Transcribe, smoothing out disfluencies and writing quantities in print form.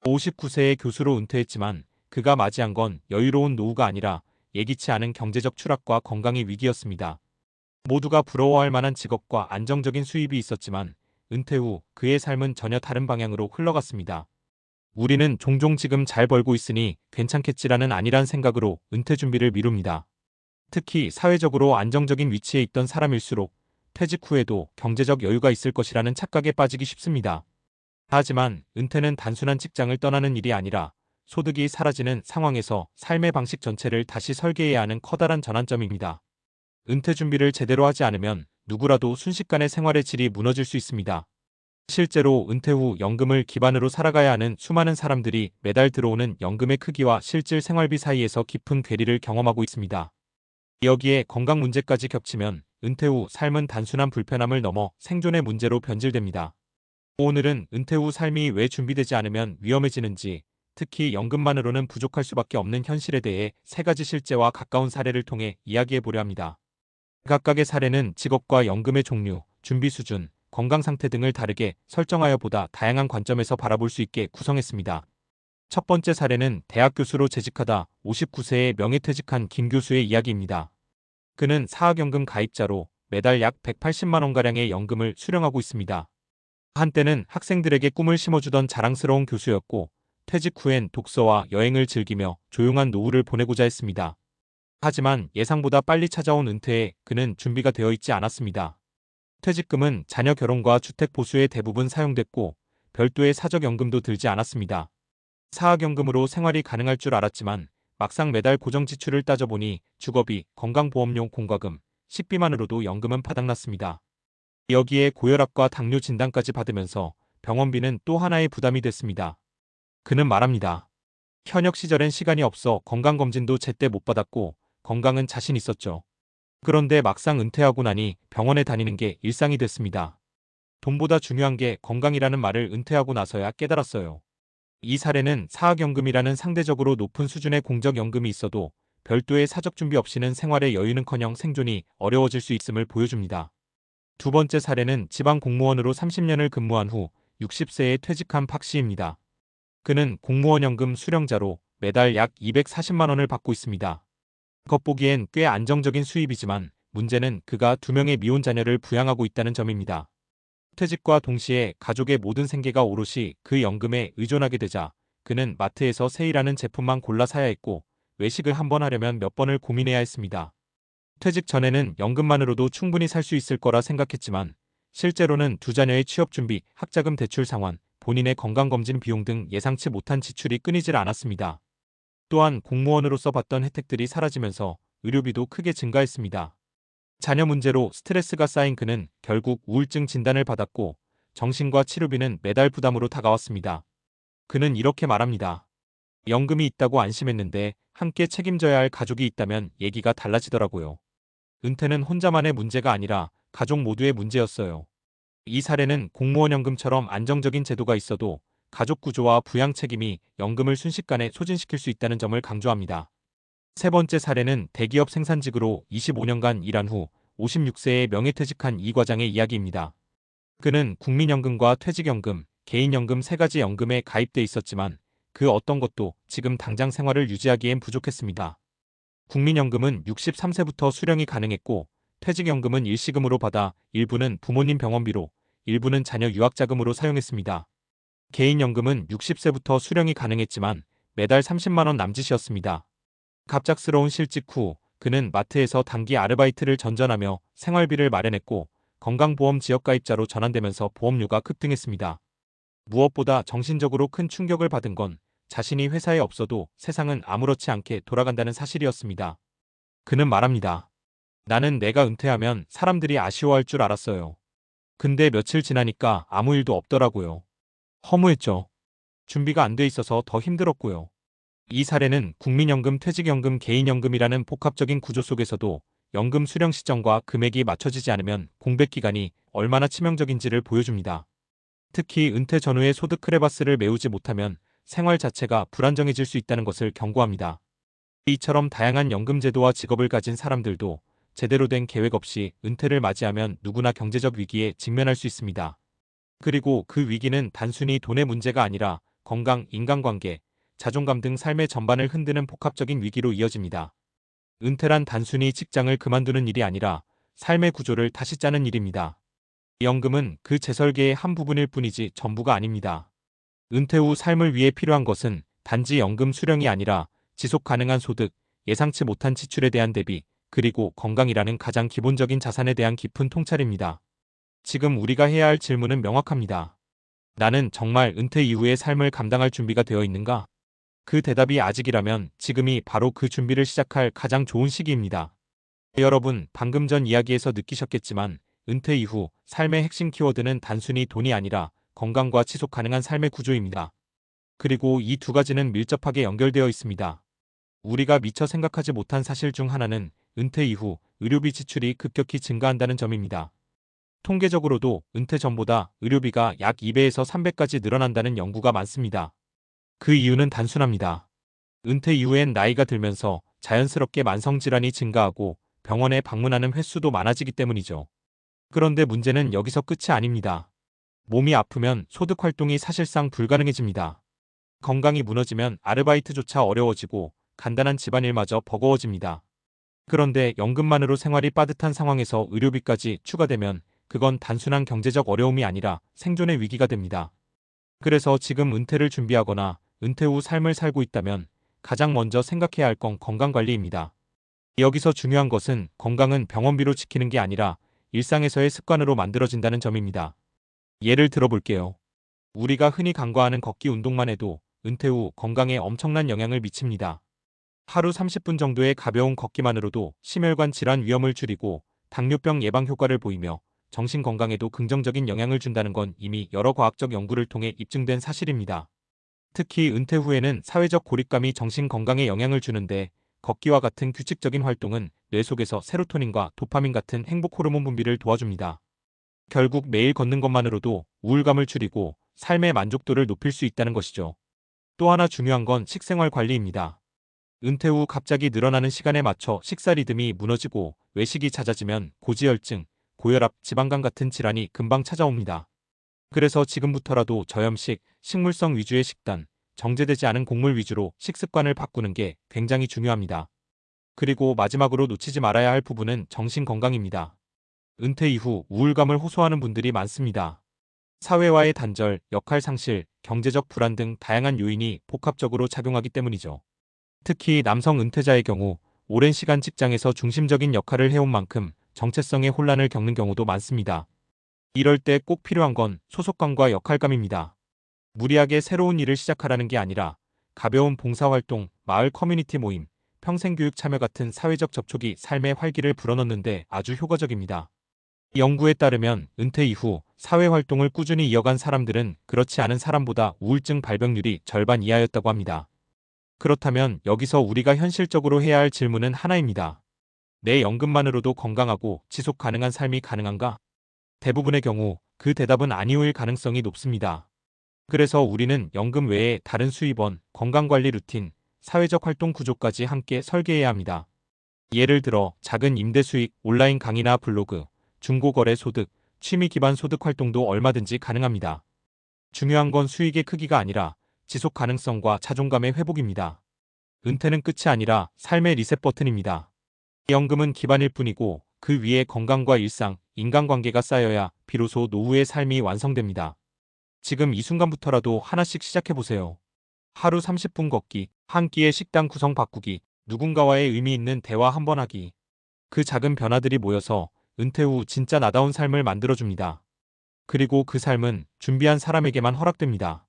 59세의 교수로 은퇴했지만 그가 맞이한 건 여유로운 노후가 아니라 예기치 않은 경제적 추락과 건강의 위기였습니다. 모두가 부러워할 만한 직업과 안정적인 수입이 있었지만 은퇴 후 그의 삶은 전혀 다른 방향으로 흘러갔습니다. 우리는 종종 지금 잘 벌고 있으니 괜찮겠지라는 안일한 생각으로 은퇴 준비를 미룹니다. 특히 사회적으로 안정적인 위치에 있던 사람일수록 퇴직 후에도 경제적 여유가 있을 것이라는 착각에 빠지기 쉽습니다. 하지만 은퇴는 단순한 직장을 떠나는 일이 아니라 소득이 사라지는 상황에서 삶의 방식 전체를 다시 설계해야 하는 커다란 전환점입니다. 은퇴 준비를 제대로 하지 않으면 누구라도 순식간에 생활의 질이 무너질 수 있습니다. 실제로 은퇴 후 연금을 기반으로 살아가야 하는 수많은 사람들이 매달 들어오는 연금의 크기와 실질 생활비 사이에서 깊은 괴리를 경험하고 있습니다. 여기에 건강 문제까지 겹치면 은퇴 후 삶은 단순한 불편함을 넘어 생존의 문제로 변질됩니다. 오늘은 은퇴 후 삶이 왜 준비되지 않으면 위험해지는지, 특히 연금만으로는 부족할 수밖에 없는 현실에 대해 3가지 실제와 가까운 사례를 통해 이야기해 보려 합니다. 각각의 사례는 직업과 연금의 종류, 준비 수준, 건강 상태 등을 다르게 설정하여 보다 다양한 관점에서 바라볼 수 있게 구성했습니다. 첫 번째 사례는 대학 교수로 재직하다 59세에 명예퇴직한 김 교수의 이야기입니다. 그는 사학연금 가입자로 매달 약 180만 원가량의 연금을 수령하고 있습니다. 한때는 학생들에게 꿈을 심어주던 자랑스러운 교수였고 퇴직 후엔 독서와 여행을 즐기며 조용한 노후를 보내고자 했습니다. 하지만 예상보다 빨리 찾아온 은퇴에 그는 준비가 되어 있지 않았습니다. 퇴직금은 자녀 결혼과 주택 보수에 대부분 사용됐고 별도의 사적연금도 들지 않았습니다. 사학연금으로 생활이 가능할 줄 알았지만 막상 매달 고정 지출을 따져보니 주거비, 건강보험료 공과금, 식비만으로도 연금은 바닥났습니다. 여기에 고혈압과 당뇨 진단까지 받으면서 병원비는 또 하나의 부담이 됐습니다. 그는 말합니다. 현역 시절엔 시간이 없어 건강검진도 제때 못 받았고 건강은 자신 있었죠. 그런데 막상 은퇴하고 나니 병원에 다니는 게 일상이 됐습니다. 돈보다 중요한 게 건강이라는 말을 은퇴하고 나서야 깨달았어요. 이 사례는 사학연금이라는 상대적으로 높은 수준의 공적연금이 있어도 별도의 사적 준비 없이는 생활의 여유는커녕 생존이 어려워질 수 있음을 보여줍니다. 두 번째 사례는 지방 공무원으로 30년을 근무한 후 60세에 퇴직한 박 씨입니다. 그는 공무원연금 수령자로 매달 약 240만 원을 받고 있습니다. 겉보기엔 꽤 안정적인 수입이지만 문제는 그가 2명의 미혼 자녀를 부양하고 있다는 점입니다. 퇴직과 동시에 가족의 모든 생계가 오롯이 그 연금에 의존하게 되자 그는 마트에서 세일하는 제품만 골라 사야 했고 외식을 한 번 하려면 몇 번을 고민해야 했습니다. 퇴직 전에는 연금만으로도 충분히 살 수 있을 거라 생각했지만 실제로는 2자녀의 취업 준비, 학자금 대출 상환, 본인의 건강검진 비용 등 예상치 못한 지출이 끊이질 않았습니다. 또한 공무원으로서 받던 혜택들이 사라지면서 의료비도 크게 증가했습니다. 자녀 문제로 스트레스가 쌓인 그는 결국 우울증 진단을 받았고 정신과 치료비는 매달 부담으로 다가왔습니다. 그는 이렇게 말합니다. 연금이 있다고 안심했는데 함께 책임져야 할 가족이 있다면 얘기가 달라지더라고요. 은퇴는 혼자만의 문제가 아니라 가족 모두의 문제였어요. 이 사례는 공무원연금처럼 안정적인 제도가 있어도 가족 구조와 부양 책임이 연금을 순식간에 소진시킬 수 있다는 점을 강조합니다. 세 번째 사례는 대기업 생산직으로 25년간 일한 후 56세에 명예퇴직한 이 과장의 이야기입니다. 그는 국민연금과 퇴직연금, 개인연금 3가지 연금에 가입돼 있었지만 그 어떤 것도 지금 당장 생활을 유지하기엔 부족했습니다. 국민연금은 63세부터 수령이 가능했고 퇴직연금은 일시금으로 받아 일부는 부모님 병원비로, 일부는 자녀 유학자금으로 사용했습니다. 개인연금은 60세부터 수령이 가능했지만 매달 30만 원 남짓이었습니다. 갑작스러운 실직 후 그는 마트에서 단기 아르바이트를 전전하며 생활비를 마련했고 건강보험 지역가입자로 전환되면서 보험료가 급등했습니다. 무엇보다 정신적으로 큰 충격을 받은 건 자신이 회사에 없어도 세상은 아무렇지 않게 돌아간다는 사실이었습니다. 그는 말합니다. 나는 내가 은퇴하면 사람들이 아쉬워할 줄 알았어요. 근데 며칠 지나니까 아무 일도 없더라고요. 허무했죠. 준비가 안 돼 있어서 더 힘들었고요. 이 사례는 국민연금, 퇴직연금, 개인연금이라는 복합적인 구조 속에서도 연금 수령 시점과 금액이 맞춰지지 않으면 공백기간이 얼마나 치명적인지를 보여줍니다. 특히 은퇴 전후의 소득 크레바스를 메우지 못하면 생활 자체가 불안정해질 수 있다는 것을 경고합니다. 이처럼 다양한 연금 제도와 직업을 가진 사람들도 제대로 된 계획 없이 은퇴를 맞이하면 누구나 경제적 위기에 직면할 수 있습니다. 그리고 그 위기는 단순히 돈의 문제가 아니라 건강, 인간관계, 자존감 등 삶의 전반을 흔드는 복합적인 위기로 이어집니다. 은퇴란 단순히 직장을 그만두는 일이 아니라 삶의 구조를 다시 짜는 일입니다. 연금은 그 재설계의 한 부분일 뿐이지 전부가 아닙니다. 은퇴 후 삶을 위해 필요한 것은 단지 연금 수령이 아니라 지속 가능한 소득, 예상치 못한 지출에 대한 대비, 그리고 건강이라는 가장 기본적인 자산에 대한 깊은 통찰입니다. 지금 우리가 해야 할 질문은 명확합니다. 나는 정말 은퇴 이후의 삶을 감당할 준비가 되어 있는가? 그 대답이 아직이라면 지금이 바로 그 준비를 시작할 가장 좋은 시기입니다. 여러분, 방금 전 이야기에서 느끼셨겠지만 은퇴 이후 삶의 핵심 키워드는 단순히 돈이 아니라 건강과 지속 가능한 삶의 구조입니다. 그리고 이 두 가지는 밀접하게 연결되어 있습니다. 우리가 미처 생각하지 못한 사실 중 하나는 은퇴 이후 의료비 지출이 급격히 증가한다는 점입니다. 통계적으로도 은퇴 전보다 의료비가 약 2배에서 3배까지 늘어난다는 연구가 많습니다. 그 이유는 단순합니다. 은퇴 이후엔 나이가 들면서 자연스럽게 만성질환이 증가하고 병원에 방문하는 횟수도 많아지기 때문이죠. 그런데 문제는 여기서 끝이 아닙니다. 몸이 아프면 소득 활동이 사실상 불가능해집니다. 건강이 무너지면 아르바이트조차 어려워지고 간단한 집안일마저 버거워집니다. 그런데 연금만으로 생활이 빠듯한 상황에서 의료비까지 추가되면 그건 단순한 경제적 어려움이 아니라 생존의 위기가 됩니다. 그래서 지금 은퇴를 준비하거나 은퇴 후 삶을 살고 있다면 가장 먼저 생각해야 할 건 건강관리입니다. 여기서 중요한 것은 건강은 병원비로 지키는 게 아니라 일상에서의 습관으로 만들어진다는 점입니다. 예를 들어볼게요. 우리가 흔히 간과하는 걷기 운동만 해도 은퇴 후 건강에 엄청난 영향을 미칩니다. 하루 30분 정도의 가벼운 걷기만으로도 심혈관 질환 위험을 줄이고 당뇨병 예방 효과를 보이며 정신 건강에도 긍정적인 영향을 준다는 건 이미 여러 과학적 연구를 통해 입증된 사실입니다. 특히 은퇴 후에는 사회적 고립감이 정신 건강에 영향을 주는데 걷기와 같은 규칙적인 활동은 뇌 속에서 세로토닌과 도파민 같은 행복 호르몬 분비를 도와줍니다. 결국 매일 걷는 것만으로도 우울감을 줄이고 삶의 만족도를 높일 수 있다는 것이죠. 또 하나 중요한 건 식생활 관리입니다. 은퇴 후 갑자기 늘어나는 시간에 맞춰 식사 리듬이 무너지고 외식이 잦아지면 고지혈증, 고혈압, 지방간 같은 질환이 금방 찾아옵니다. 그래서 지금부터라도 저염식, 식물성 위주의 식단, 정제되지 않은 곡물 위주로 식습관을 바꾸는 게 굉장히 중요합니다. 그리고 마지막으로 놓치지 말아야 할 부분은 정신 건강입니다. 은퇴 이후 우울감을 호소하는 분들이 많습니다. 사회와의 단절, 역할 상실, 경제적 불안 등 다양한 요인이 복합적으로 작용하기 때문이죠. 특히 남성 은퇴자의 경우 오랜 시간 직장에서 중심적인 역할을 해온 만큼 정체성의 혼란을 겪는 경우도 많습니다. 이럴 때 꼭 필요한 건 소속감과 역할감입니다. 무리하게 새로운 일을 시작하라는 게 아니라 가벼운 봉사활동, 마을 커뮤니티 모임, 평생교육 참여 같은 사회적 접촉이 삶의 활기를 불어넣는데 아주 효과적입니다. 연구에 따르면 은퇴 이후 사회활동을 꾸준히 이어간 사람들은 그렇지 않은 사람보다 우울증 발병률이 절반 이하였다고 합니다. 그렇다면 여기서 우리가 현실적으로 해야 할 질문은 하나입니다. 내 연금만으로도 건강하고 지속 가능한 삶이 가능한가? 대부분의 경우 그 대답은 아니오일 가능성이 높습니다. 그래서 우리는 연금 외에 다른 수입원, 건강관리 루틴, 사회적 활동 구조까지 함께 설계해야 합니다. 예를 들어 작은 임대 수익, 온라인 강의나 블로그, 중고거래 소득, 취미 기반 소득 활동도 얼마든지 가능합니다. 중요한 건 수익의 크기가 아니라 지속 가능성과 자존감의 회복입니다. 은퇴는 끝이 아니라 삶의 리셋 버튼입니다. 연금은 기반일 뿐이고 그 위에 건강과 일상, 인간관계가 쌓여야 비로소 노후의 삶이 완성됩니다. 지금 이 순간부터라도 하나씩 시작해보세요. 하루 30분 걷기, 한 끼의 식단 구성 바꾸기, 누군가와의 의미 있는 대화 한 번 하기. 그 작은 변화들이 모여서 은퇴 후 진짜 나다운 삶을 만들어줍니다. 그리고 그 삶은 준비한 사람에게만 허락됩니다.